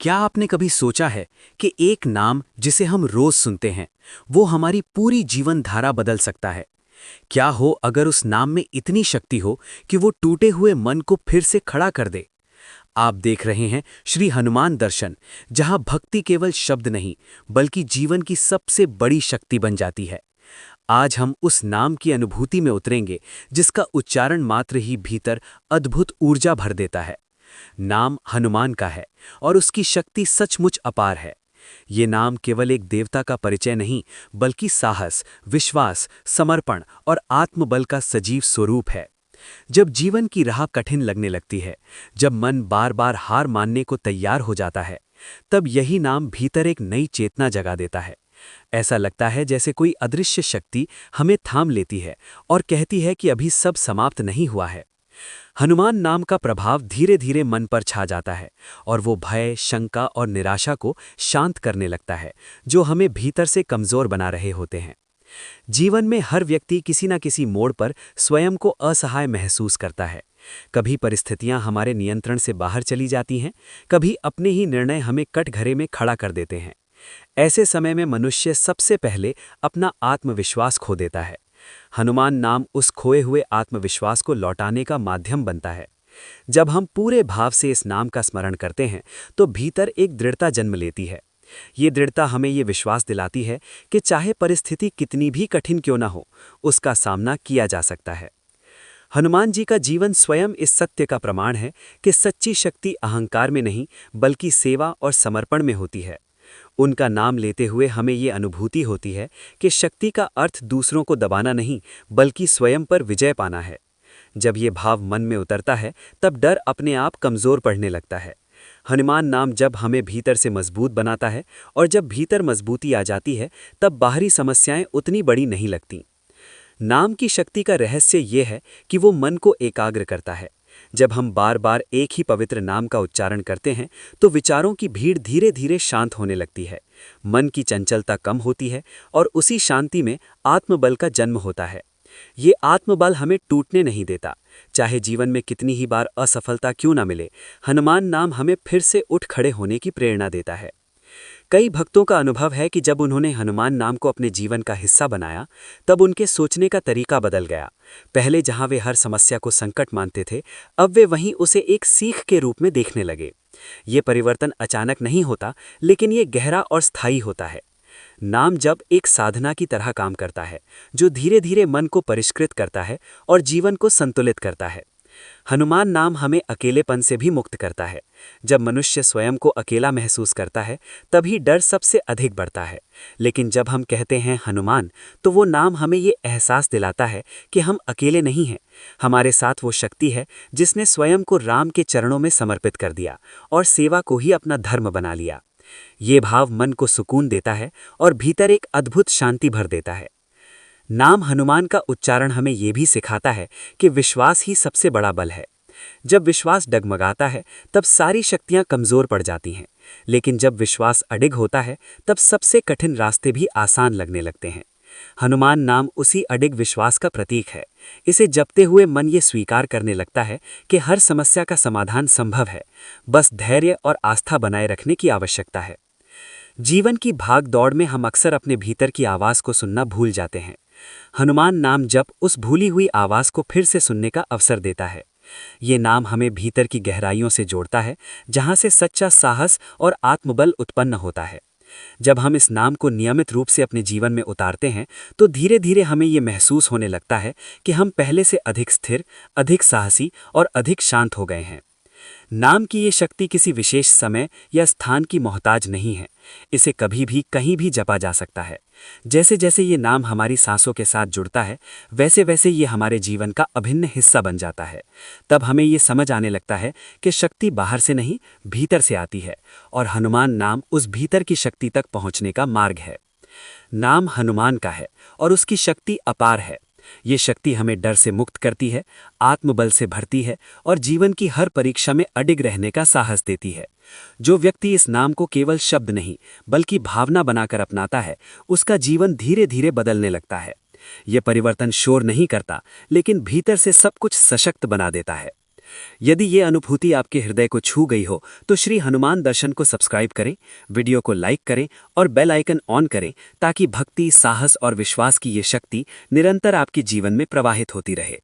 क्या आपने कभी सोचा है कि एक नाम जिसे हम रोज सुनते हैं वो हमारी पूरी जीवन धारा बदल सकता है? क्या हो अगर उस नाम में इतनी शक्ति हो कि वो टूटे हुए मन को फिर से खड़ा कर दे? आप देख रहे हैं श्री हनुमान दर्शन, जहां भक्ति केवल शब्द नहीं बल्कि जीवन की सबसे बड़ी शक्ति बन जाती है। आज हम उस नाम की अनुभूति में उतरेंगे जिसका उच्चारण मात्र ही भीतर अद्भुत ऊर्जा भर देता है। नाम हनुमान का है और उसकी शक्ति सचमुच अपार है। ये नाम केवल एक देवता का परिचय नहीं बल्कि साहस, विश्वास, समर्पण और आत्मबल का सजीव स्वरूप है। जब जीवन की राह कठिन लगने लगती है, जब मन बार बार हार मानने को तैयार हो जाता है, तब यही नाम भीतर एक नई चेतना जगा देता है। ऐसा लगता है जैसे कोई अदृश्य शक्ति हमें थाम लेती है और कहती है कि अभी सब समाप्त नहीं हुआ है। हनुमान नाम का प्रभाव धीरे धीरे मन पर छा जाता है और वो भय, शंका और निराशा को शांत करने लगता है, जो हमें भीतर से कमजोर बना रहे होते हैं। जीवन में हर व्यक्ति किसी न किसी मोड़ पर स्वयं को असहाय महसूस करता है। कभी परिस्थितियां हमारे नियंत्रण से बाहर चली जाती हैं, कभी अपने ही निर्णय हमें कटघरे में खड़ा कर देते हैं। ऐसे समय में मनुष्य सबसे पहले अपना आत्मविश्वास खो देता है। हनुमान नाम उस खोए हुए आत्मविश्वास को लौटाने का माध्यम बनता है। जब हम पूरे भाव से इस नाम का स्मरण करते हैं तो भीतर एक दृढ़ता जन्म लेती है। ये दृढ़ता हमें ये विश्वास दिलाती है कि चाहे परिस्थिति कितनी भी कठिन क्यों ना हो, उसका सामना किया जा सकता है। हनुमान जी का जीवन स्वयं इस सत्य का प्रमाण है कि सच्ची शक्ति अहंकार में नहीं बल्कि सेवा और समर्पण में होती है। उनका नाम लेते हुए हमें ये अनुभूति होती है कि शक्ति का अर्थ दूसरों को दबाना नहीं बल्कि स्वयं पर विजय पाना है। जब ये भाव मन में उतरता है तब डर अपने आप कमजोर पड़ने लगता है। हनुमान नाम जब हमें भीतर से मजबूत बनाता है और जब भीतर मजबूती आ जाती है तब बाहरी समस्याएं उतनी बड़ी नहीं लगती। नाम की शक्ति का रहस्य ये है कि वो मन को एकाग्र करता है। जब हम बार बार एक ही पवित्र नाम का उच्चारण करते हैं तो विचारों की भीड़ धीरे धीरे शांत होने लगती है, मन की चंचलता कम होती है और उसी शांति में आत्मबल का जन्म होता है। ये आत्मबल हमें टूटने नहीं देता। चाहे जीवन में कितनी ही बार असफलता क्यों ना मिले, हनुमान नाम हमें फिर से उठ खड़े होने की प्रेरणा देता है। कई भक्तों का अनुभव है कि जब उन्होंने हनुमान नाम को अपने जीवन का हिस्सा बनाया तब उनके सोचने का तरीका बदल गया। पहले जहां वे हर समस्या को संकट मानते थे, अब वे वहीं उसे एक सीख के रूप में देखने लगे। ये परिवर्तन अचानक नहीं होता, लेकिन ये गहरा और स्थायी होता है। नाम जब एक साधना की तरह काम करता है, जो धीरे धीरे मन को परिष्कृत करता है और जीवन को संतुलित करता है। हनुमान नाम हमें अकेलेपन से भी मुक्त करता है। जब मनुष्य स्वयं को अकेला महसूस करता है तभी डर सबसे अधिक बढ़ता है। लेकिन जब हम कहते हैं हनुमान, तो वो नाम हमें ये एहसास दिलाता है कि हम अकेले नहीं हैं। हमारे साथ वो शक्ति है जिसने स्वयं को राम के चरणों में समर्पित कर दिया और सेवा को ही अपना धर्म बना लिया। ये भाव मन को सुकून देता है और भीतर एक अद्भुत शांति भर देता है। नाम हनुमान का उच्चारण हमें यह भी सिखाता है कि विश्वास ही सबसे बड़ा बल है। जब विश्वास डगमगाता है तब सारी शक्तियां कमजोर पड़ जाती हैं, लेकिन जब विश्वास अडिग होता है तब सबसे कठिन रास्ते भी आसान लगने लगते हैं। हनुमान नाम उसी अडिग विश्वास का प्रतीक है। इसे जपते हुए मन ये स्वीकार करने लगता है कि हर समस्या का समाधान संभव है, बस धैर्य और आस्था बनाए रखने की आवश्यकता है। जीवन की भाग दौड़ में हम अक्सर अपने भीतर की आवाज को सुनना भूल जाते हैं। हनुमान नाम जप उस भूली हुई आवाज को फिर से सुनने का अवसर देता है। ये नाम हमें भीतर की गहराइयों से जोड़ता है, जहां से सच्चा साहस और आत्मबल उत्पन्न होता है। जब हम इस नाम को नियमित रूप से अपने जीवन में उतारते हैं तो धीरे धीरे हमें ये महसूस होने लगता है कि हम पहले से अधिक स्थिर, अधिक साहसी और अधिक शांत हो गए हैं। नाम की ये शक्ति किसी विशेष समय या स्थान की मोहताज नहीं है। इसे कभी भी कहीं भी जपा जा सकता है। जैसे जैसे ये नाम हमारी सांसों के साथ जुड़ता है, वैसे वैसे ये हमारे जीवन का अभिन्न हिस्सा बन जाता है। तब हमें ये समझ आने लगता है कि शक्ति बाहर से नहीं, भीतर से आती है और हनुमान नाम उस भीतर की शक्ति तक पहुंचने का मार्ग है। नाम हनुमान का है और उसकी शक्ति अपार है। ये शक्ति हमें डर से मुक्त करती है, आत्मबल से भरती है और जीवन की हर परीक्षा में अडिग रहने का साहस देती है। जो व्यक्ति इस नाम को केवल शब्द नहीं बल्कि भावना बनाकर अपनाता है, उसका जीवन धीरे धीरे बदलने लगता है। यह परिवर्तन शोर नहीं करता, लेकिन भीतर से सब कुछ सशक्त बना देता है। यदि ये अनुभूति आपके हृदय को छू गई हो तो श्री हनुमान दर्शन को सब्सक्राइब करें, वीडियो को लाइक करें और बेल आइकन ऑन करें ताकि भक्ति, साहस और विश्वास की ये शक्ति निरंतर आपके जीवन में प्रवाहित होती रहे।